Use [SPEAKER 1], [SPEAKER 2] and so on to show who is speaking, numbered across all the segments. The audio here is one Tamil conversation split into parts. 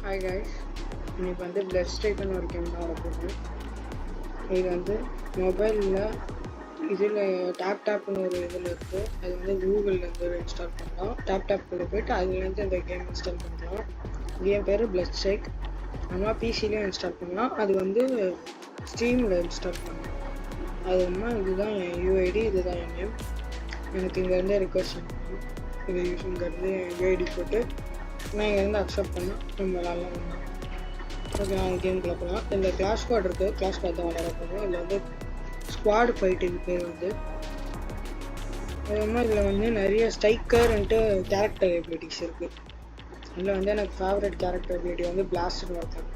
[SPEAKER 1] ஹாய் கைஸ், இன்னைக்கு வந்து பிளட் ஸ்ட்ரைக்குன்னு ஒரு கேம் தான் வரப்போகுது. இது வந்து மொபைலில் இதில் டேப்னு ஒரு இதில் இருக்குது. அது வந்து கூகுள்லேருந்து இன்ஸ்டால் பண்ணலாம். டேப்குள்ளே போய்ட்டு அதுலேருந்து இந்த கேம் இன்ஸ்டால் பண்ணலாம். கேம் பேர் பிளட் ஸ்ட்ரைக். நம்ம பிசிலையும் இன்ஸ்டால் பண்ணலாம். அது வந்து ஸ்டீமில் இன்ஸ்டால் பண்ணலாம். அது வந்து இதுதான் என் யூஐடி, இதுதான் என் நேம். எனக்கு இங்கேருந்து ரிக்வஸ்ட் பண்ணணும். இது இங்கேருந்து யூஐடி போட்டு நான் இங்கேருந்து அக்செப்ட் பண்ணால் நம்ம விளாட்லாம். ஓகே, நான் கேமுக்குள்ள போகலாம். இதில் கிளாஸ் ஸ்குவாட் இருக்குது. கிளாஸ் ஸ்குவாட் தான் விளையாட போகிறோம். இதில் வந்து ஸ்குவாட் ஃபைட்டிங் பேர் வந்து அதுமாதிரி இதில் வந்து நிறைய ஸ்ட்ரைக்கர்ன்ட்டு கேரக்டர் எபிலிட்டிஸ் இருக்குது. இதில் வந்து எனக்கு ஃபேவரட் கேரக்டர் எபிலிட்டி வந்து பிளாஸ்ட்னு ஒருத்தர்.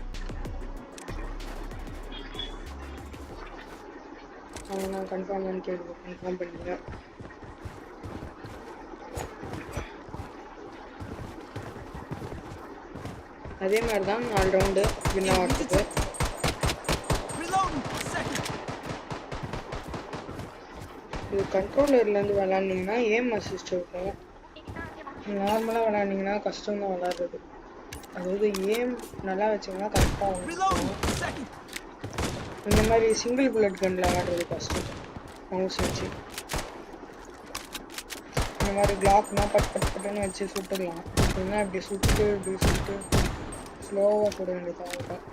[SPEAKER 1] நான் கன்ஃபார்ம் கேள்வி கன்ஃபார்ம் பண்ணிங்க. அதே மாதிரி தான் 4 ரவுண்டு வின் ஆகிறதுக்கு. இது கண்ட்ரோலர்லேருந்து விளாண்டிங்கன்னா ஏம் அசிஸ்ட் இருக்கும். நார்மலாக விளாண்டிங்கன்னா கஷ்டம் தான் விளாட்றது. அதாவது ஏம் நல்லா வச்சிங்கன்னா கரெக்டாக வரும். இந்த மாதிரி சிங்கிள் புல்லட் கன்னில் விளாட்றது கஷ்டம் மவுஸ் வச்சு. இந்த மாதிரி பிளாக்னா பட்டுன்னு வச்சு சுட்டுடலாம். இல்லைன்னா இப்படி சுட்டு ஸ்லோவாக போட வேண்டியதாக இருக்கும்.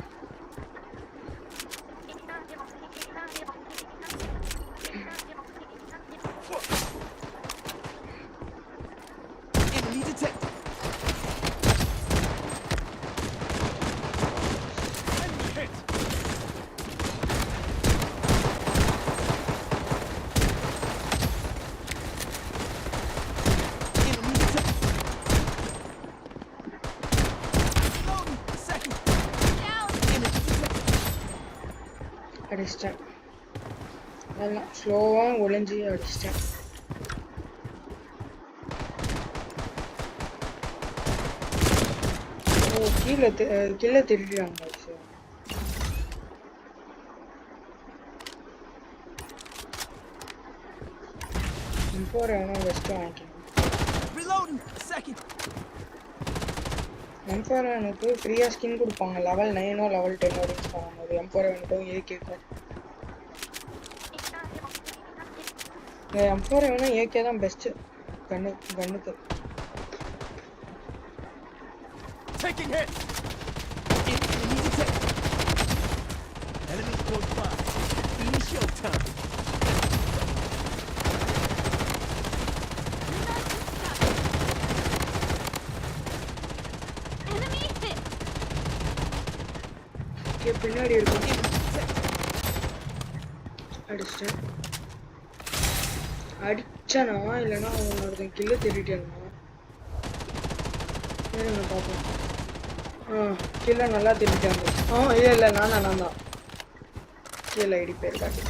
[SPEAKER 1] அடிச்சிட்டேன். அதெல்லாம் ஸ்லோவாக ஒளிஞ்சி அடிச்சிட்டேன். கீழே திருடிறாங்க. M4 வேணா பெஸ்ட்டு வாங்கிக்கணும். M4 எனக்கு ஃப்ரீயாக ஸ்கின் கொடுப்பாங்க. லெவல் 9 லெவல் 10 ரீச் பண்ணும்போது M4 வேணும் ஏகேக்கும். M4 வேணும் ஏகே தான் பெஸ்ட்டு கண்ணுக்கு.
[SPEAKER 2] Taking hit. Enemy detected. Enemy close by. Finish your time.
[SPEAKER 3] Enemy hit.
[SPEAKER 1] Okay, பின்னாடி இருக்கும். அடிச்சிட்டேன். அடிச்சானா இல்லைன்னா ஒருத்தன் கில்ல திருடிட்டானா? பார்ப்போம். கீழே நல்லா திருட்டாங்க. இல்லை நான் தான் கீழே ஐடி பேர் காட்டி.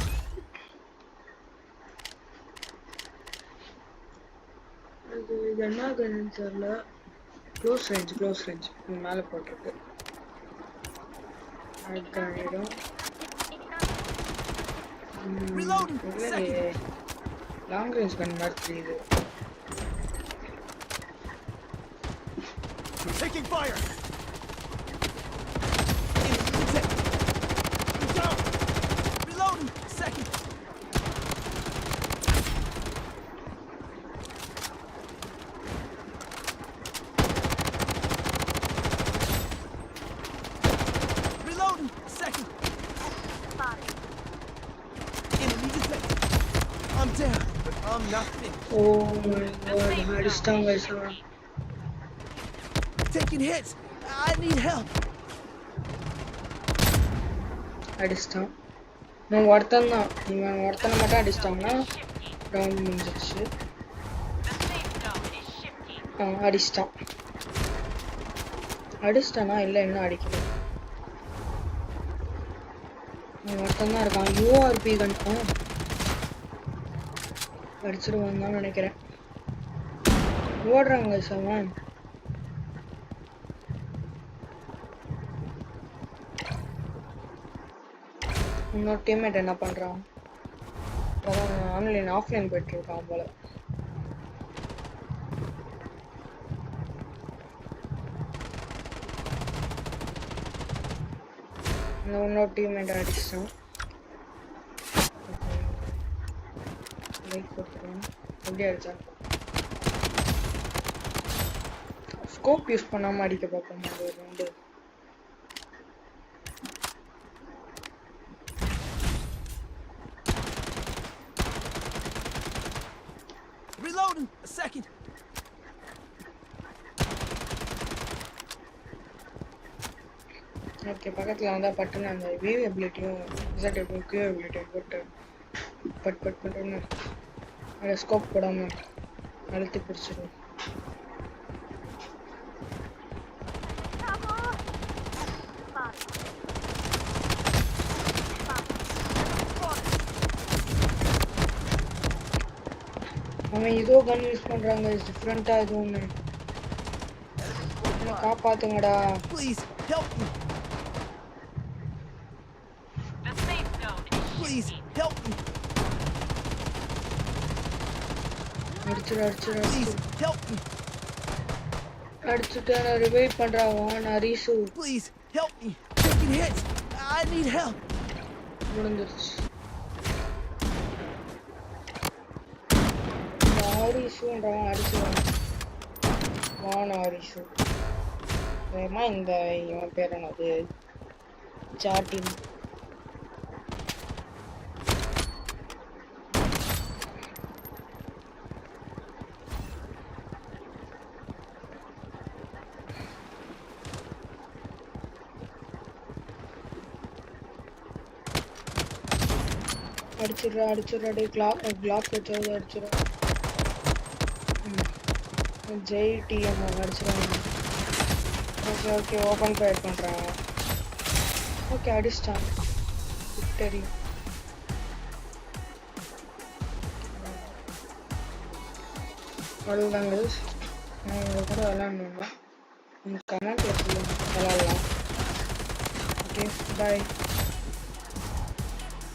[SPEAKER 1] அது என்ன கன்னு தெரியல. க்ளோஸ் ரேஞ்ச் மேலே போட்டிருக்கு. அதுக்காயிடும். லாங் ரேஞ்ச் கன் மாதிரி தெரியுது.
[SPEAKER 2] Taking fire. Enemy detected. Down. Reloading. Second. Reloading. Second. Enemy detected. I'm down, but I'm not finished.
[SPEAKER 1] Oh my god, அடிச்சிட்டாங்க sir.
[SPEAKER 2] Taking hits. I need help.
[SPEAKER 1] அடிச்சிட்டான். நான் ஒருத்தன் தான். இவன் ஒருத்தனை மட்டும் அடிச்சிட்டாங்கன்னா ரவுண்ட் முடிஞ்சிச்சு. அடிச்சிட்டானா இல்லை இன்னும் அடிக்கல. ஒருத்தன் தான் இருக்கான். யூஆர்பி கன்ஃபார்ம் அடிச்சிடுவான்னு தான் நினைக்கிறேன். ஓடுறாங்க சார். இன்னொரு டீம்மேட் என்ன பண்ணுறான்? ஆஃப்லைன் போயிட்டுருக்கான் போல. இன்னொரு டீம்மேட் அடிச்சிட்டான். லைக் கொடுத்துருவோம். எப்படி அடிச்சா ஸ்கோப் யூஸ் பண்ணாம அடிக்க பார்ப்போம். ஒரு round
[SPEAKER 2] Reloading. A second.
[SPEAKER 1] Okay, பக்கத்தில் வந்தால் பட்டுன்னு அந்த வியூ எபிலிட்டியும் இசட் கியூ எபிலிட்டியும் போட்டு பட்டுன்னு அதை ஸ்கோப் போடாமல் அழுத்தி பிடிச்சிடுவோம். அவன் ஏதோ கன் யூஸ் பண்ணுறாங்க, டிஃப்ரெண்ட்டாக இது ஒன்று. காப்பாத்துங்கடா.
[SPEAKER 2] Please help me. Please help me.
[SPEAKER 1] அடிச்சுட்டு
[SPEAKER 2] Please help me.
[SPEAKER 1] அடிச்சுட்டு நான் ரிவைவ் பண்ணுறான். நரிசு
[SPEAKER 2] Please help me. Taking hits. I need help.
[SPEAKER 1] முடிஞ்சிருச்சு. நாரிசுன்றவன் அடிச்சுவான். நாரிசு வேமா இந்த இவன் பேர் என்னது சாட்டின். அடிச்சுடுறா கிளாக் வச்சாவது அடிச்சிடும். ஜெய் டிஎம் அடிச்சிடுவாங்க. ஓகே ஓப்பன் ஃபயர் பண்ணுறாங்க. ஓகே அடிச்சிட்டான். விக்டரி. அவ்வளோதாங்க. நான் உங்களை கூட விளாட்ணுன்னா கமெண்ட் சொல்லுங்கள், விளாட்லாம். ஓகே பாய்.